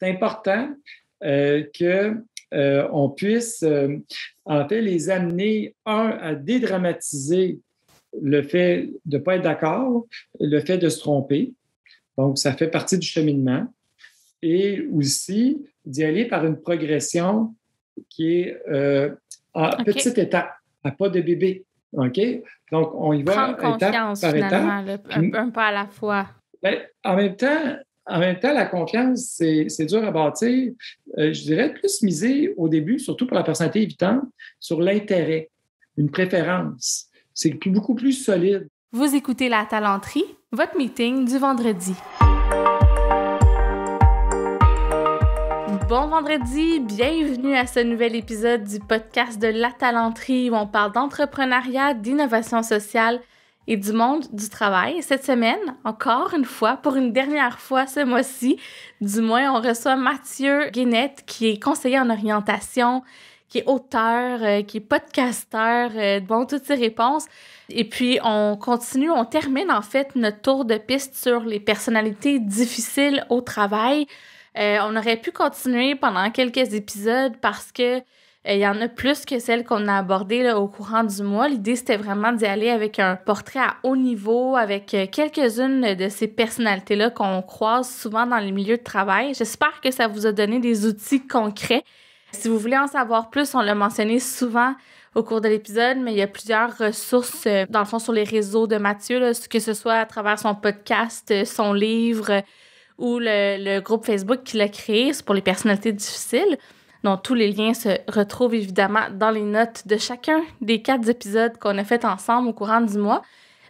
c'est important qu'on puisse, en fait, les amener, à dédramatiser le fait de ne pas être d'accord, le fait de se tromper. Donc, ça fait partie du cheminement. Et aussi d'y aller par une progression qui est en petite étape, à pas de bébé. OK? Donc, on y va prendre confiance, par finalement, étape. un pas à la fois. Ben, en même temps, la confiance, c'est dur à bâtir. Je dirais plus miser au début, surtout pour la personnalité évitante, sur l'intérêt, une préférence. C'est beaucoup plus solide. Vous écoutez La Talenterie, votre meeting du vendredi. Bon vendredi, bienvenue à ce nouvel épisode du podcast de La Talenterie où on parle d'entrepreneuriat, d'innovation sociale et du monde du travail. Cette semaine, encore une fois, pour une dernière fois ce mois-ci, du moins, on reçoit Mathieu Guénette qui est conseiller en orientation, qui est auteur, qui est podcasteur, toutes ses réponses. Et puis, on termine en fait notre tour de piste sur les personnalités difficiles au travail. On aurait pu continuer pendant quelques épisodes parce que il y en a plus que celles qu'on a abordées là, au courant du mois. L'idée, c'était vraiment d'y aller avec un portrait à haut niveau, avec quelques-unes de ces personnalités-là qu'on croise souvent dans les milieux de travail. J'espère que ça vous a donné des outils concrets. Si vous voulez en savoir plus, on l'a mentionné souvent au cours de l'épisode, mais il y a plusieurs ressources, dans le fond, sur les réseaux de Mathieu, là, que ce soit à travers son podcast, son livre ou le groupe Facebook qu'il a créé, c'est pour les personnalités difficiles. Donc, tous les liens se retrouvent évidemment dans les notes de chacun des 4 épisodes qu'on a fait ensemble au courant du mois.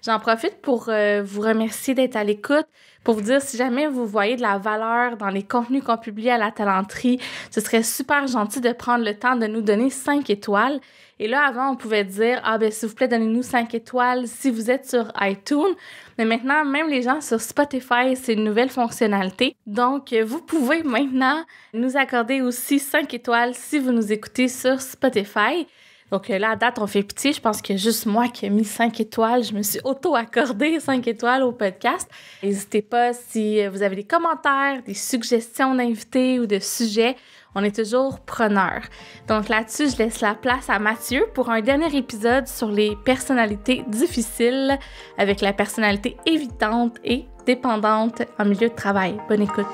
J'en profite pour vous remercier d'être à l'écoute, pour vous dire si jamais vous voyez de la valeur dans les contenus qu'on publie à La Talenterie, ce serait super gentil de prendre le temps de nous donner 5 étoiles. Et là, avant, on pouvait dire « s'il vous plaît, donnez-nous 5 étoiles si vous êtes sur iTunes. » Mais maintenant, même les gens sur Spotify, c'est une nouvelle fonctionnalité. Donc, vous pouvez maintenant nous accorder aussi 5 étoiles si vous nous écoutez sur Spotify. Donc là, à date, on fait pitié. Je pense qu'il y a juste moi qui ai mis 5 étoiles. Je me suis auto-accordé 5 étoiles au podcast. N'hésitez pas si vous avez des commentaires, des suggestions d'invités ou de sujets. On est toujours preneurs. Donc là-dessus, je laisse la place à Mathieu pour un dernier épisode sur les personnalités difficiles avec la personnalité évitante et dépendante en milieu de travail. Bonne écoute.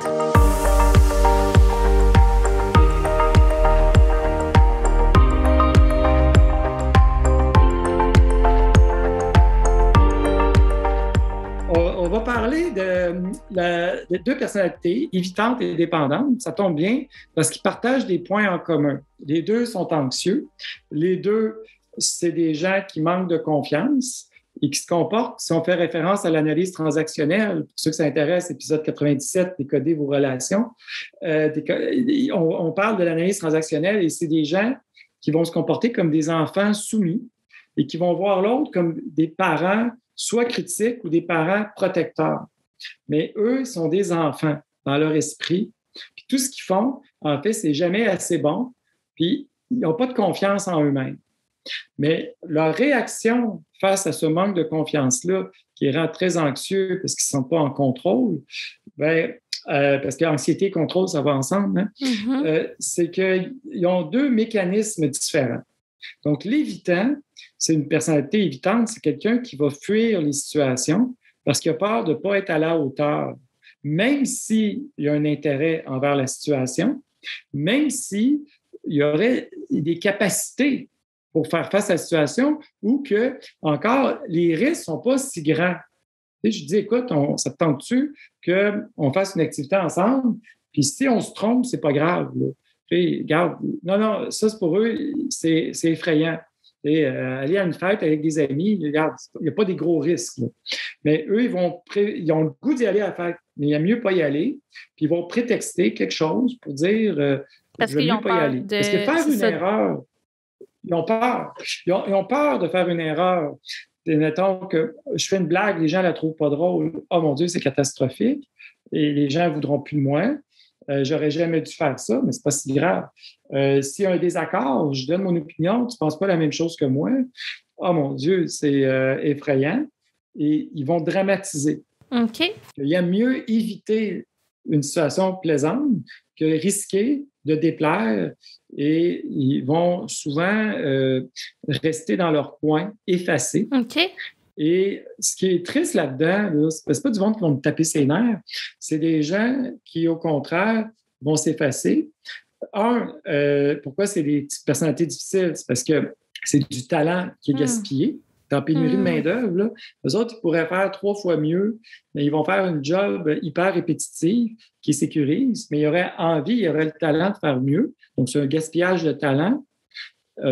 On va parler de 2 personnalités, évitantes et dépendantes. Ça tombe bien parce qu'ils partagent des points en commun. Les 2 sont anxieux. Les 2, c'est des gens qui manquent de confiance et qui se comportent, si on fait référence à l'analyse transactionnelle, pour ceux que ça intéresse, épisode 97, décoder vos relations, on parle de l'analyse transactionnelle et c'est des gens qui vont se comporter comme des enfants soumis et qui vont voir l'autre comme des parents soit critiques ou des parents protecteurs. Mais eux sont des enfants dans leur esprit. Puis tout ce qu'ils font, en fait, c'est jamais assez bon. Puis ils n'ont pas de confiance en eux-mêmes. Mais leur réaction face à ce manque de confiance-là, qui les rend très anxieux parce qu'ils ne sont pas en contrôle, parce qu'anxiété et contrôle, ça va ensemble, hein? C'est qu'ils ont 2 mécanismes différents. Donc, l'évitant, c'est une personnalité évitante, c'est quelqu'un qui va fuir les situations parce qu'il a peur de ne pas être à la hauteur, même s'il y a un intérêt envers la situation, même s'il y aurait des capacités pour faire face à la situation ou que, encore, les risques ne sont pas si grands. Tu sais, je dis, écoute, ça te tente-tu qu'on fasse une activité ensemble? Puis si on se trompe, c'est pas grave, là. Puis, regarde, non, ça, c'est pour eux, c'est effrayant. Et, aller à une fête avec des amis, regarde, il n'y a pas des gros risques. Là. Mais eux, ils ont le goût d'y aller à la fête, mais il y a mieux pas y aller. Puis ils vont prétexter quelque chose pour dire je vais mieux pas y aller. Parce que faire une erreur, ils ont peur. Ils ont peur de faire une erreur. Et mettons que je fais une blague, les gens la trouvent pas drôle. Oh mon Dieu, c'est catastrophique. Et les gens ne voudront plus de moi. J'aurais jamais dû faire ça, mais c'est pas si grave. S'il y a un désaccord, je donne mon opinion, tu penses pas la même chose que moi. Oh mon Dieu, c'est effrayant. Et ils vont dramatiser. OK. Il y a mieux éviter une situation plaisante que risquer de déplaire et ils vont souvent rester dans leur coin, effacés. OK. Et ce qui est triste là-dedans, là, c'est pas du monde qui vont me taper ses nerfs, c'est des gens qui, au contraire, vont s'effacer. Pourquoi c'est des personnalités difficiles? C'est parce que c'est du talent qui est gaspillé. Dans pénurie de main-d'œuvre, là, eux autres, ils pourraient faire 3 fois mieux, mais ils vont faire un job hyper répétitif qui sécurise, mais il y aurait envie, il y aurait le talent de faire mieux. Donc, c'est un gaspillage de talent.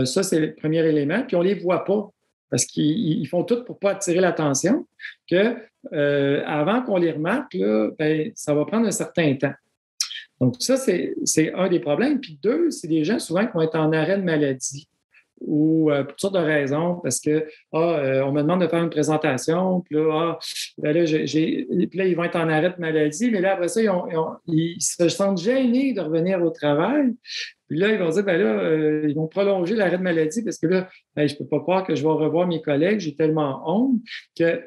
Ça, c'est le premier élément. Puis, on ne les voit pas parce qu'ils font tout pour ne pas attirer l'attention, que avant qu'on les remarque, là, ben, ça va prendre un certain temps. Donc, ça, c'est un des problèmes. Puis 2, c'est des gens souvent qui vont être en arrêt de maladie ou pour toutes sortes de raisons, parce que on me demande de faire une présentation, puis là, puis là, ils vont être en arrêt de maladie, mais là, après ça, ils se sentent gênés de revenir au travail. Puis là, ils vont dire, ils vont prolonger l'arrêt de maladie parce que là, je ne peux pas croire que je vais revoir mes collègues, j'ai tellement honte qu'il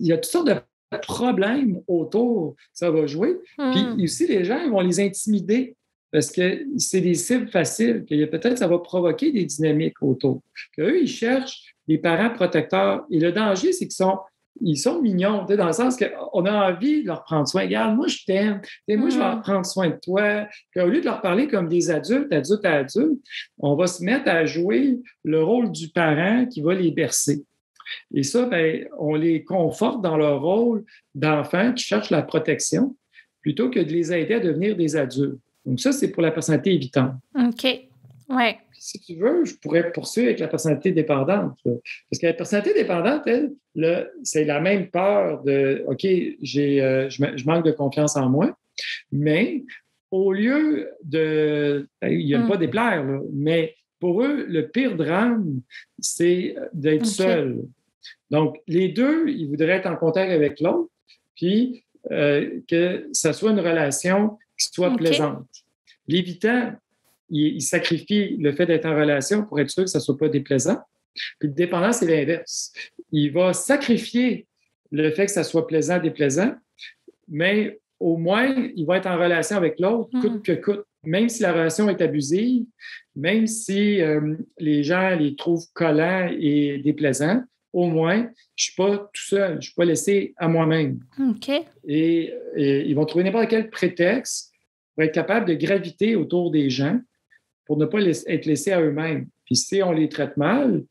y a toutes sortes de problèmes autour, ça va jouer. Puis aussi, les gens, ils vont les intimider parce que c'est des cibles faciles, que peut-être ça va provoquer des dynamiques autour. Qu'eux, ils cherchent des parents protecteurs. Et le danger, c'est qu'ils sont mignons, dans le sens qu'on a envie de leur prendre soin. Regarde, moi, je t'aime. Moi, je vais prendre soin de toi. Puis, au lieu de leur parler comme des adultes à adultes, on va se mettre à jouer le rôle du parent qui va les bercer. Et ça, on les conforte dans leur rôle d'enfants qui cherchent la protection plutôt que de les aider à devenir des adultes. Donc, ça, c'est pour la personnalité évitante. OK. Ouais. Si tu veux, je pourrais poursuivre avec la personnalité dépendante. Là. Parce que la personnalité dépendante, elle, là, c'est la même peur de OK, je manque de confiance en moi, mais au lieu de. Il n'y a pas déplaire, là, mais pour eux, le pire drame, c'est d'être seul. Donc, les deux, ils voudraient être en contact avec l'autre, puis que ça soit une relation qui soit plaisante. L'évitant, il sacrifie le fait d'être en relation pour être sûr que ça ne soit pas déplaisant. Puis le dépendant, c'est l'inverse. Il va sacrifier le fait que ça soit plaisant, déplaisant, mais au moins, il va être en relation avec l'autre, coûte que coûte. Même si la relation est abusive, même si les gens les trouvent collants et déplaisants, au moins, je ne suis pas tout seul, je ne suis pas laissé à moi-même. OK. Et ils vont trouver n'importe quel prétexte pour être capable de graviter autour des gens pour ne pas être laissés à eux-mêmes. Puis si on les traite mal,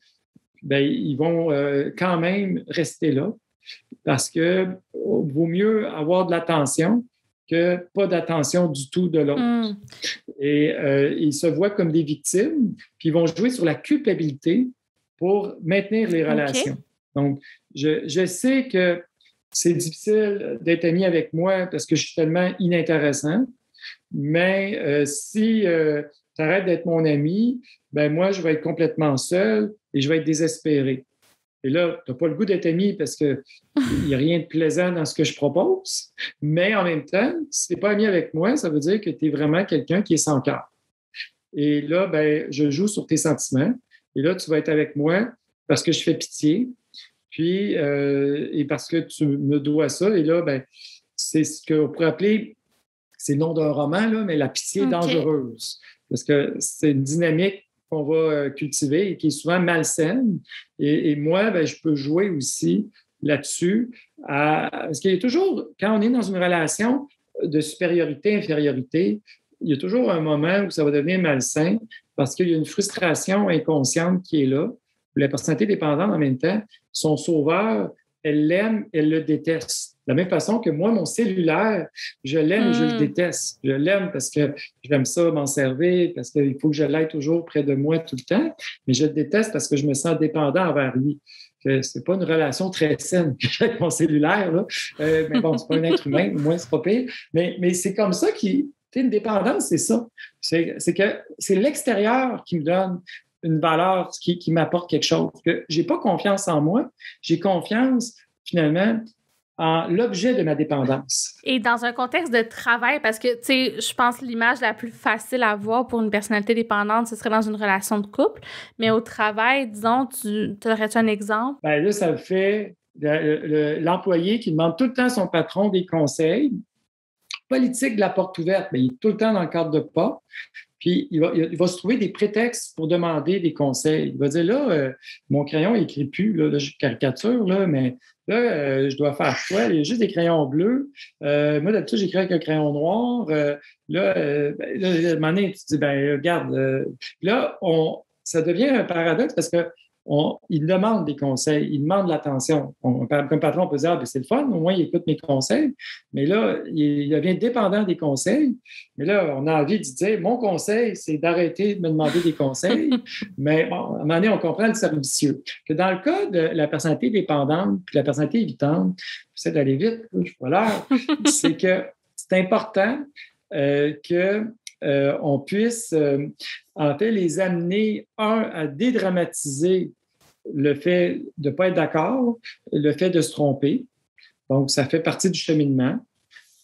ils vont quand même rester là parce que vaut mieux avoir de l'attention que pas d'attention du tout de l'autre. Et ils se voient comme des victimes, puis ils vont jouer sur la culpabilité pour maintenir les relations. Donc, je sais que c'est difficile d'être ami avec moi parce que je suis tellement inintéressant, mais si tu arrêtes d'être mon ami, moi, je vais être complètement seul et je vais être désespéré. Et là, tu n'as pas le goût d'être ami parce qu'il n'y a rien de plaisant dans ce que je propose, mais en même temps, si tu n'es pas ami avec moi, ça veut dire que tu es vraiment quelqu'un qui est sans cœur. Et là, je joue sur tes sentiments. Et là, tu vas être avec moi parce que je fais pitié, puis et parce que tu me dois ça. Et là, c'est ce qu'on pourrait appeler, c'est le nom d'un roman, là, mais la pitié dangereuse. Parce que c'est une dynamique qu'on va cultiver et qui est souvent malsaine. Et moi, je peux jouer aussi là-dessus. Parce qu'il y a toujours, quand on est dans une relation de supériorité-infériorité, il y a toujours un moment où ça va devenir malsain parce qu'il y a une frustration inconsciente qui est là. La personnalité dépendante, en même temps, son sauveur, elle l'aime, elle le déteste. De la même façon que moi, mon cellulaire, je l'aime et je le déteste. Je l'aime parce que j'aime ça m'en servir, parce qu'il faut que je l'aie toujours près de moi tout le temps, mais je le déteste parce que je me sens dépendant envers lui. C'est pas une relation très saine que j'ai avec mon cellulaire, là. Mais bon, c'est pas un être humain, au moins, c'est pas pire. Mais c'est comme ça une dépendance, c'est ça. C'est que c'est l'extérieur qui me donne une valeur, qui m'apporte quelque chose. Que j'ai pas confiance en moi, j'ai confiance, finalement, en l'objet de ma dépendance. Et dans un contexte de travail, parce que, tu sais, je pense que l'image la plus facile à voir pour une personnalité dépendante, ce serait dans une relation de couple. Mais au travail, disons, tu aurais-tu un exemple? Là, ça fait l'employé qui demande tout le temps à son patron des conseils. politique de la porte ouverte, mais il est tout le temps dans le cadre de pas. Puis, il va se trouver des prétextes pour demander des conseils. Il va dire, là, mon crayon, il n'écrit plus, là, je caricature, là, mais là, je dois faire quoi? Il y a juste des crayons bleus. Moi, d'habitude, j'écris avec un crayon noir. Là, à un moment donné, tu te dis, ben regarde, là, ça devient un paradoxe parce que il demande des conseils, il demande l'attention. Comme patron, on peut dire, ah, ben, c'est le fun, au moins il écoute mes conseils. Mais là, il devient dépendant des conseils. Mais là, on a envie de dire, mon conseil, c'est d'arrêter de me demander des conseils. Mais bon, à un moment donné, on comprend le cercle vicieux. Que dans le cas de la personnalité dépendante puis la personnalité évitante, j'essaie d'aller vite, je suis pas là, c'est que c'est important qu'on puisse en fait les amener, à dédramatiser le fait de ne pas être d'accord, le fait de se tromper. Donc, ça fait partie du cheminement.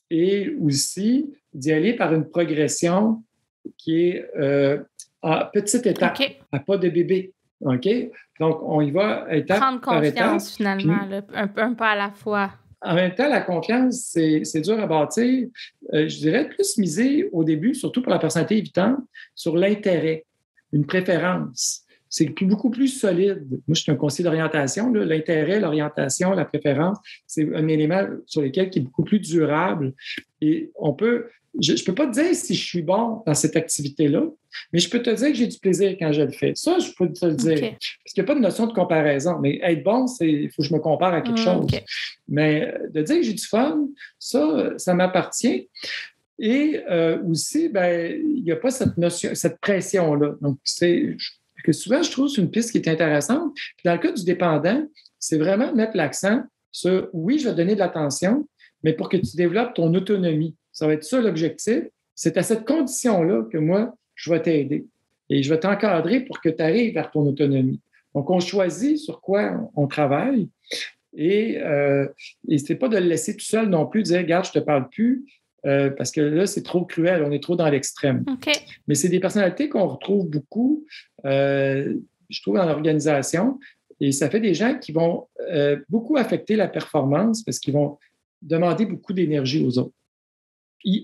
Et aussi d'y aller par une progression qui est en petite étape, à pas de bébé. OK? Donc, on y va étape prendre par étape. Prendre confiance, finalement, là, un pas à la fois. En même temps, la confiance, c'est dur à bâtir. Je dirais plus miser au début, surtout pour la personnalité évitante, sur l'intérêt, une préférence. C'est beaucoup plus solide. Moi, je suis un conseiller d'orientation. Là. L'intérêt, l'orientation, la préférence, c'est un élément sur lequel qui est beaucoup plus durable. Et je ne peux pas te dire si je suis bon dans cette activité-là, mais je peux te dire que j'ai du plaisir quand je le fais. Ça, je peux te le dire. Okay. Parce qu'il n'y a pas de notion de comparaison. Mais être bon, il faut que je me compare à quelque chose. Okay. Mais de dire que j'ai du fun, ça m'appartient. Et aussi, il n'y a pas cette notion, cette pression-là. Donc, que souvent, je trouve que c'est une piste qui est intéressante. Puis dans le cas du dépendant, c'est vraiment mettre l'accent sur, oui, je vais te donner de l'attention, mais pour que tu développes ton autonomie. Ça va être ça l'objectif. C'est à cette condition-là que moi, je vais t'aider. Et je vais t'encadrer pour que tu arrives vers ton autonomie. Donc, on choisit sur quoi on travaille. Et c'est pas de le laisser tout seul non plus, de dire, regarde, je te parle plus. Parce que là, c'est trop cruel, on est trop dans l'extrême. Okay. Mais c'est des personnalités qu'on retrouve beaucoup, je trouve, dans l'organisation. Et ça fait des gens qui vont beaucoup affecter la performance parce qu'ils vont demander beaucoup d'énergie aux autres.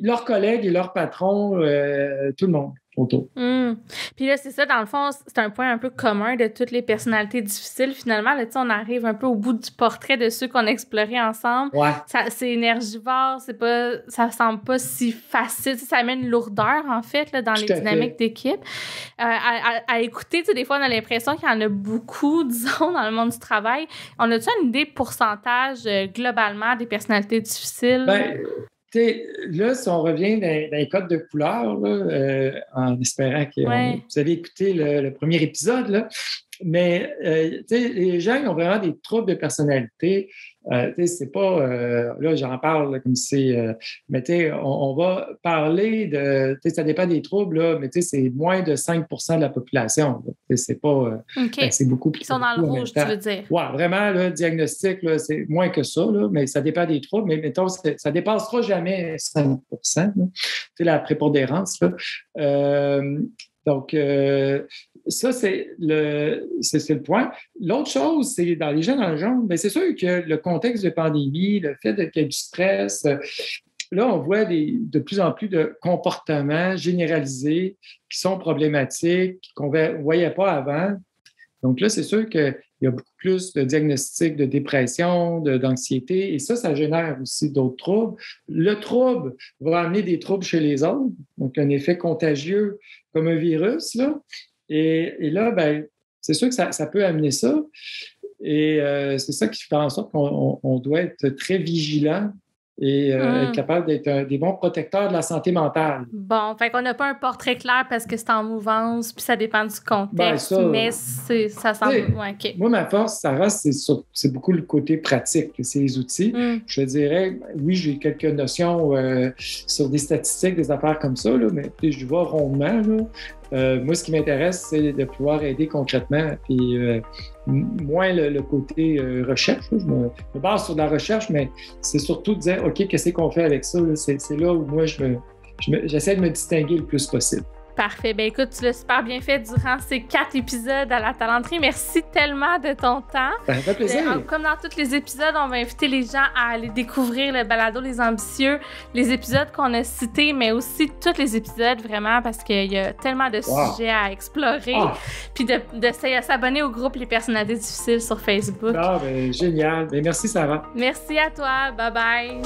Leurs collègues et leurs patrons, tout le monde autour. Puis là, c'est ça, dans le fond, c'est un point un peu commun de toutes les personnalités difficiles. Finalement, là, on arrive un peu au bout du portrait de ceux qu'on a explorés ensemble. Ouais. C'est énergivore, ça semble pas si facile. Ça amène une lourdeur, en fait, là, dans les dynamiques d'équipe. À écouter, des fois, on a l'impression qu'il y en a beaucoup, disons, dans le monde du travail. On a-tu une idée de pourcentage globalement des personnalités difficiles? Là, si on revient dans les codes de couleur, là, en espérant que vous avez écouté le premier épisode, là, mais les gens ont vraiment des troubles de personnalité. C'est pas... là, j'en parle là, comme si... mais on va parler de... Ça dépend des troubles, là, mais c'est moins de 5 de la population. C'est pas... c'est beaucoup plus... Ils sont dans le rouge, tu veux dire? Oui, vraiment, le diagnostic, là, c'est moins que ça, là, mais ça dépend des troubles. Mais mettons, ça dépassera jamais 5 la prépondérance. Là. Donc, ça, c'est le point. L'autre chose, c'est dans les gens dans le genre, bien, c'est sûr que le contexte de pandémie, le fait qu'il y ait du stress, là, on voit de plus en plus de comportements généralisés qui sont problématiques, qu'on ne voyait pas avant. Donc là, c'est sûr qu'il y a beaucoup plus de diagnostics de dépression, d'anxiété, et ça génère aussi d'autres troubles. Le trouble va amener des troubles chez les autres, donc un effet contagieux comme un virus, là. Et là, ben, c'est sûr que ça peut amener ça. Et c'est ça qui fait en sorte qu'on doit être très vigilant et être capable d'être des bons protecteurs de la santé mentale. Bon, fait qu'on n'a pas un portrait clair parce que c'est en mouvance, puis ça dépend du contexte, mais ça semble... Ouais, okay. Moi, ma force, Sarah, c'est beaucoup le côté pratique, c'est les outils. Je dirais, oui, j'ai quelques notions sur des statistiques, des affaires comme ça, là, mais je vois rondement, là. Moi, ce qui m'intéresse, c'est de pouvoir aider concrètement, puis moins le côté recherche. Je me base sur de la recherche, mais c'est surtout de dire, OK, qu'est-ce qu'on fait avec ça? Là? C'est là où moi, j'essaie de me distinguer le plus possible. Parfait. Ben écoute, tu l'as super bien fait durant ces 4 épisodes à la Talenterie. Merci tellement de ton temps. Ça fait plaisir. Comme dans tous les épisodes, on va inviter les gens à aller découvrir le balado Les Ambitieux, les épisodes qu'on a cités, mais aussi tous les épisodes, vraiment, parce qu'il y a tellement de sujets à explorer. Puis de s'abonner au groupe Les Personnalités Difficiles sur Facebook. Ben, génial. Ben, merci, Sarah. Merci à toi. Bye-bye.